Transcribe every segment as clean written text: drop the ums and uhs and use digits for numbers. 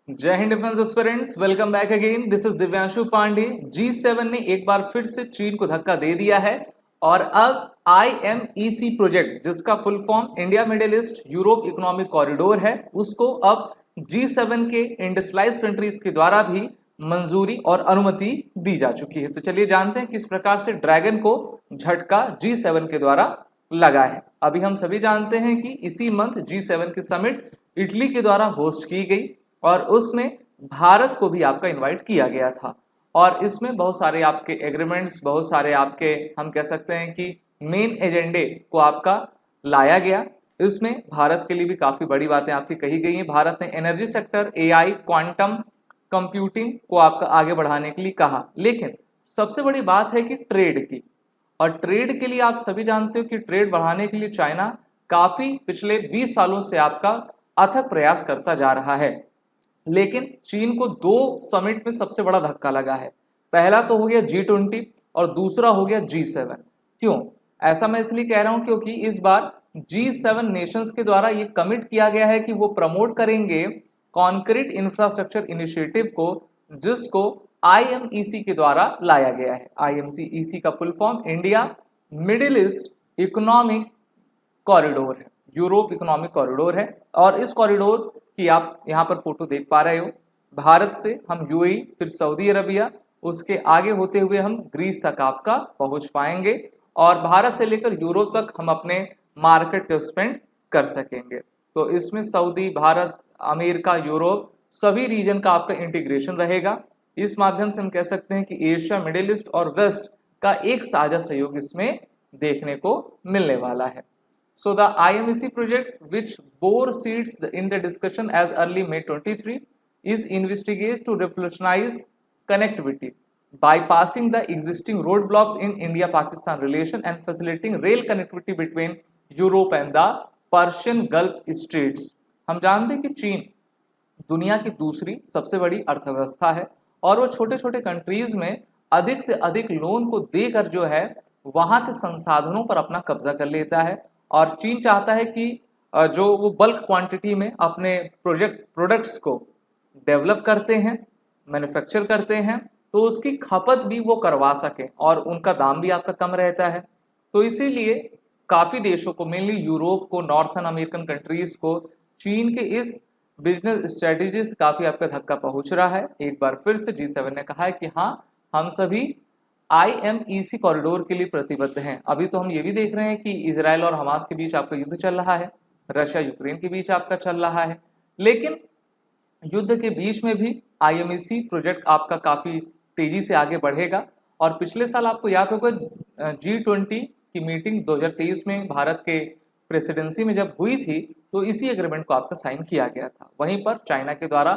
जय हिंद defence aspirants, welcome back again. This is Divyanshu Pandey. G7 ने एक बार फिर से चीन को धक्का दे दिया है और अब IMEC प्रोजेक्ट, जिसका full form India middle east Europe economic corridor है, उसको अब G7 के इंडस्ट्रियलाइज कंट्रीज के द्वारा भी मंजूरी और अनुमति दी जा चुकी है। तो चलिए जानते हैं किस प्रकार से ड्रैगन को झटका G7 के द्वारा लगा है। अभी हम सभी जानते हैं कि इसी मंथ G7 की समिट इटली के द्वारा होस्ट की गई और उसमें भारत को भी आपका इनवाइट किया गया था और इसमें बहुत सारे आपके एग्रीमेंट्स, बहुत सारे आपके हम कह सकते हैं कि मेन एजेंडे को आपका लाया गया। इसमें भारत के लिए भी काफ़ी बड़ी बातें आपकी कही गई हैं। भारत ने energy sector, AI, quantum computing को आपका आगे बढ़ाने के लिए कहा, लेकिन सबसे बड़ी बात है कि ट्रेड की। और ट्रेड के लिए आप सभी जानते हो कि ट्रेड बढ़ाने के लिए चाइना काफ़ी पिछले 20 सालों से आपका अथक प्रयास करता जा रहा है, लेकिन चीन को दो समिट में सबसे बड़ा धक्का लगा है। पहला तो हो गया G20 और दूसरा हो गया G7। क्यों ऐसा मैं इसलिए कह रहा हूं क्योंकि इस बार G7 नेशंस के द्वारा ये कमिट किया गया है कि वो प्रमोट करेंगे कॉन्क्रीट इंफ्रास्ट्रक्चर इनिशिएटिव को, जिसको IMEC के द्वारा लाया गया है। IMEC का full form India middle east economic corridor है, यूरोप इकोनॉमिक कॉरिडोर है। और इस कॉरिडोर कि आप यहाँ पर फोटो देख पा रहे हो, भारत से हम UAE, फिर सऊदी अरबिया, उसके आगे होते हुए हम ग्रीस तक आपका पहुंच पाएंगे और भारत से लेकर यूरोप तक हम अपने मार्केट को स्पेंड कर सकेंगे। तो इसमें सऊदी, भारत, अमेरिका, यूरोप सभी रीजन का आपका इंटीग्रेशन रहेगा। इस माध्यम से हम कह सकते हैं कि एशिया, मिडिल ईस्ट और वेस्ट का एक साझा सहयोग इसमें देखने को मिलने वाला है। So the IMEC project, which bore seeds in the discussion as early May 23, is investigated to revolutionize connectivity, bypassing the existing roadblocks in India-Pakistan relation and facilitating rail connectivity between Europe and the Persian Gulf states। हम जानते हैं कि चीन दुनिया की दूसरी सबसे बड़ी अर्थव्यवस्था है और वो छोटे छोटे कंट्रीज में अधिक से अधिक लोन को देकर जो है वहाँ के संसाधनों पर अपना कब्जा कर लेता है। और चीन चाहता है कि जो वो बल्क क्वांटिटी में अपने प्रोडक्ट्स को डेवलप करते हैं, मैन्युफैक्चर करते हैं, तो उसकी खपत भी वो करवा सके और उनका दाम भी आपका कम रहता है। तो इसीलिए काफ़ी देशों को, मेनली यूरोप को, नॉर्थन अमेरिकन कंट्रीज़ को चीन के इस बिजनेस स्ट्रेटेजी से काफ़ी आपका धक्का पहुंच रहा है। एक बार फिर से G7 ने कहा है कि हाँ, हम सभी IMEC कॉरिडोर के लिए प्रतिबद्ध हैं। अभी तो हम ये भी देख रहे हैं कि इजराइल और हमास के बीच आपका युद्ध चल रहा है, रशिया यूक्रेन के बीच आपका चल रहा है, लेकिन युद्ध के बीच में भी IMEC प्रोजेक्ट आपका काफ़ी तेजी से आगे बढ़ेगा। और पिछले साल आपको याद होगा G20 की मीटिंग 2023 में भारत के प्रेसिडेंसी में जब हुई थी, तो इसी एग्रीमेंट को आपका साइन किया गया था। वहीं पर चाइना के द्वारा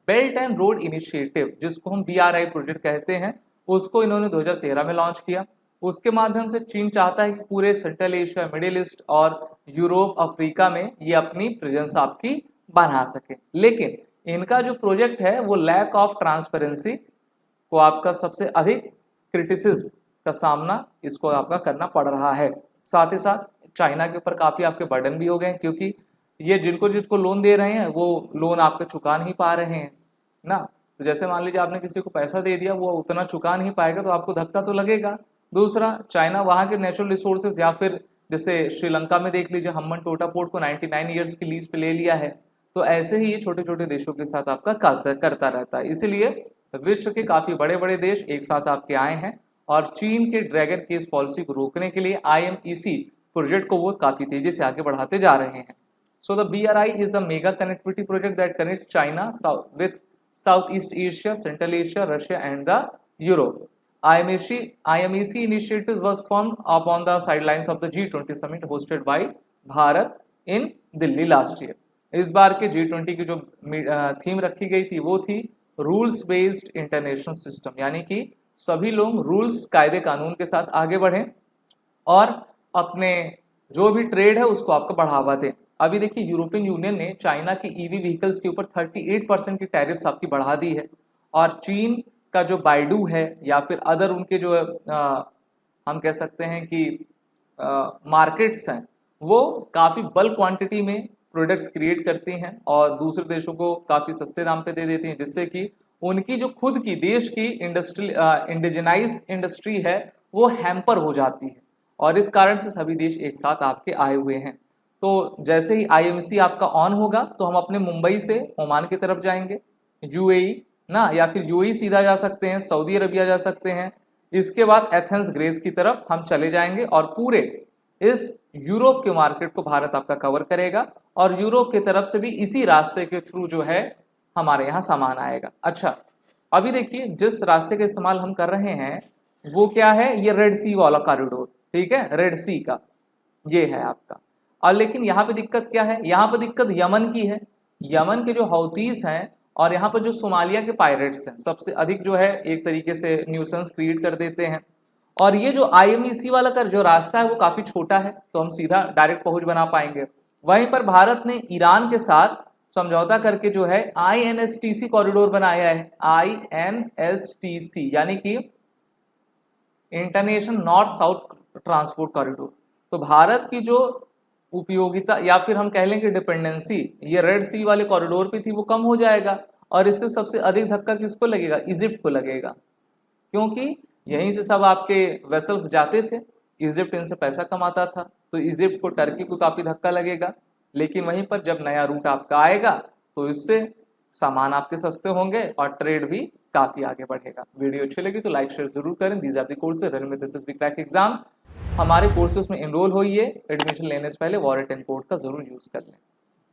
बेल्ट एंड रोड इनिशिएटिव, जिसको हम BRI प्रोजेक्ट कहते हैं, उसको इन्होंने 2013 में लॉन्च किया। उसके माध्यम से चीन चाहता है कि पूरे सेंट्रल एशिया, मिडिल ईस्ट और यूरोप, अफ्रीका में ये अपनी प्रेजेंस आपकी बना सके। लेकिन इनका जो प्रोजेक्ट है वो लैक ऑफ ट्रांसपेरेंसी को आपका सबसे अधिक क्रिटिसिज्म का सामना इसको आपका करना पड़ रहा है। साथ ही साथ चाइना के ऊपर काफ़ी आपके बर्डन भी हो गए, क्योंकि ये जिनको जिनको लोन दे रहे हैं वो लोन आपके चुका नहीं पा रहे हैं ना। तो जैसे मान लीजिए आपने किसी को पैसा दे दिया, वो उतना चुका नहीं पाएगा तो आपको धक्का तो लगेगा। दूसरा, चाइना वहाँ के नेचुरल रिसोर्सेज, या फिर जैसे श्रीलंका में देख लीजिए, हम्बन टोटा पोर्ट को 99 ईयर्स की लीज पे ले लिया है। तो ऐसे ही ये छोटे छोटे देशों के साथ आपका करता रहता है। इसीलिए विश्व के काफ़ी बड़े बड़े देश एक साथ आपके आए हैं और चीन के ड्रैगन केस पॉलिसी को रोकने के लिए IMEC प्रोजेक्ट को वो काफ़ी तेजी से आगे बढ़ाते जा रहे हैं। So the BRI is a mega connectivity project that connects China with Southeast Asia, Central Asia, Russia and the Europe. IMEC initiative was formed upon the sidelines of the G20 summit hosted by Bharat in Delhi last year. इस बार के G20 की जो theme रखी गई थी वो थी rules based international system, यानी कि सभी लोग रूल्स, कायदे कानून के साथ आगे बढ़ें और अपने जो भी ट्रेड है उसको आपको बढ़ावा दें। अभी देखिए, यूरोपियन यूनियन ने चाइना की EV व्हीकल्स के ऊपर 38% की टैरिफ्स आपकी बढ़ा दी है और चीन का जो बाइडू है या फिर अदर उनके जो हम कह सकते हैं कि मार्केट्स हैं, वो काफ़ी बल्क क्वांटिटी में प्रोडक्ट्स क्रिएट करती हैं और दूसरे देशों को काफ़ी सस्ते दाम पे दे देती हैं, जिससे कि उनकी जो खुद की देश की इंडिजिनाइज इंडस्ट्री है वो हैम्पर हो जाती है। और इस कारण से सभी देश एक साथ आपके आए हुए हैं। तो जैसे ही IMC आपका ऑन होगा तो हम अपने मुंबई से ओमान की तरफ जाएंगे, UAE ना, या फिर UAE सीधा जा सकते हैं, सऊदी अरबिया जा सकते हैं। इसके बाद एथेंस ग्रीस की तरफ हम चले जाएंगे और पूरे इस यूरोप के मार्केट को भारत आपका कवर करेगा और यूरोप की तरफ से भी इसी रास्ते के थ्रू जो है हमारे यहाँ सामान आएगा। अच्छा, अभी देखिए जिस रास्ते का इस्तेमाल हम कर रहे हैं वो क्या है, ये रेड सी वाला कॉरिडोर, ठीक है, रेड सी का ये है आपका। और लेकिन यहाँ पे दिक्कत क्या है, यहाँ पे दिक्कत यमन की है। यमन के जो हौतीस हैं और यहाँ पर जो सोमालिया के पायरेट्स हैं सबसे अधिक जो है एक तरीके से न्यूसेंस क्रिएट कर देते हैं। और ये जो IMEC वाला का जो रास्ता है वो काफ़ी छोटा है, तो हम सीधा डायरेक्ट पहुंच बना पाएंगे। वहीं पर भारत ने ईरान के साथ समझौता करके जो है INSTC कॉरिडोर बनाया है, INSTC यानी कि international north south transport corridor. तो भारत की जो उपयोगिता या फिर हम कह लें कि डिपेंडेंसी ये रेड सी वाले कॉरिडोर पे थी वो कम हो जाएगा। और इससे सबसे अधिक धक्का किसको लगेगा, इजिप्ट को लगेगा, क्योंकि यहीं से सब आपके वेसल्स जाते थे, इजिप्ट इनसे पैसा कमाता था, तो इजिप्ट को, टर्की को काफ़ी धक्का लगेगा। लेकिन वहीं पर जब नया रूट आपका आएगा तो इससे सामान आपके सस्ते होंगे और ट्रेड भी काफ़ी आगे बढ़ेगा। वीडियो अच्छी लगी तो लाइक शेयर जरूर करें। These are the courses running with SSB crack exam. हमारे कोर्सेज में एनरोल होइए, एडमिशन लेने से पहले वॉरेंट कोड का जरूर यूज कर लें।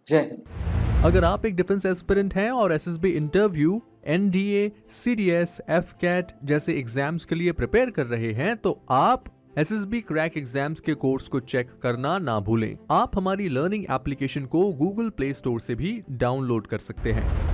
जय हिंद। अगर आप एक डिफेंस एस्पिरेंट हैं और SSB interview, NDA, CDS, FCAT जैसे एग्जाम्स के लिए प्रिपेयर कर रहे हैं तो आप SSB क्रैक एग्जाम्स के कोर्स को चेक करना ना भूलें। आप हमारी लर्निंग एप्लीकेशन को Google प्ले स्टोर से भी डाउनलोड कर सकते हैं।